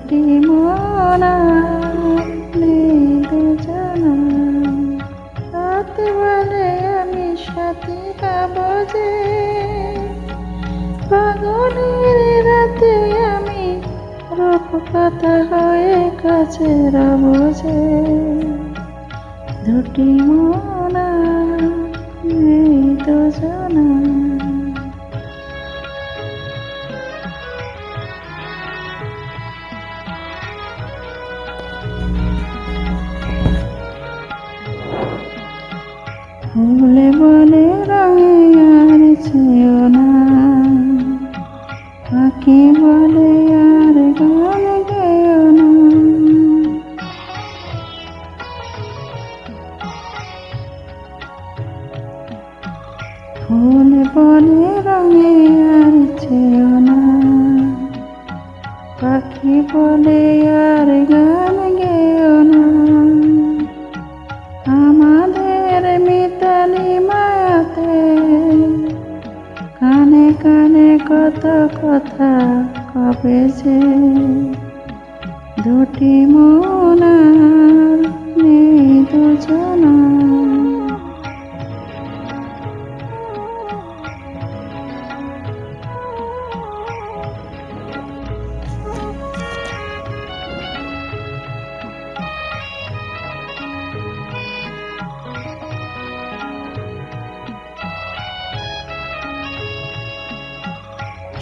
দুটি মন দুজনা রাত বলে আমি সাথী গাবো যে পাগলের রাতে আমি রূপকথা হয়ে কাছে রব যে দুটি মন দুজনা ভুলে বলে রঙে আর ছেও না পাখি বলে আর গান গেও না ভুলে বলে রঙে আর ছেও না পাখি বলে আর গান গেও না আমাদের মিতালি মায়াতে কানে কানে কত কথা কবে যে দুটি মন আর নেই দুজনা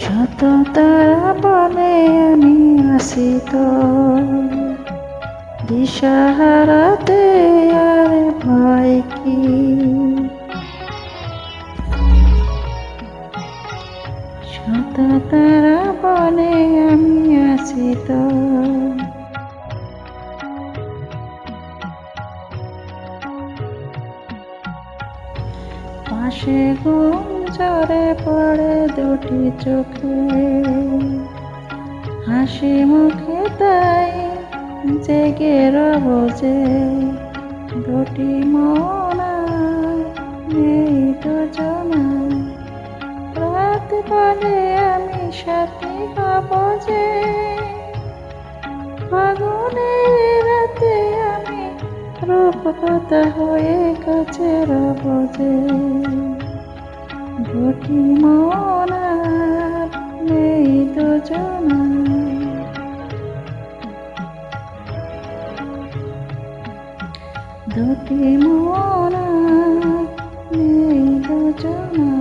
যত তারা বলে আমি আসি তো দিশাহারাতে আর ভয় কি যত তারা বলে আমি আসি তো পাশে ঘুম ঝরে পড়ে দুটি চোখে হাসি মুখে তাই জেগে রব যে দুটি মন নেই দুজনা রাত বলে আমি সাথী হব যে ফাগুনের রাতে আমি রূপকথা হয়ে কাছে রব যে দুটি মন নেই দুজনা দুটি মন নেই দুজনা।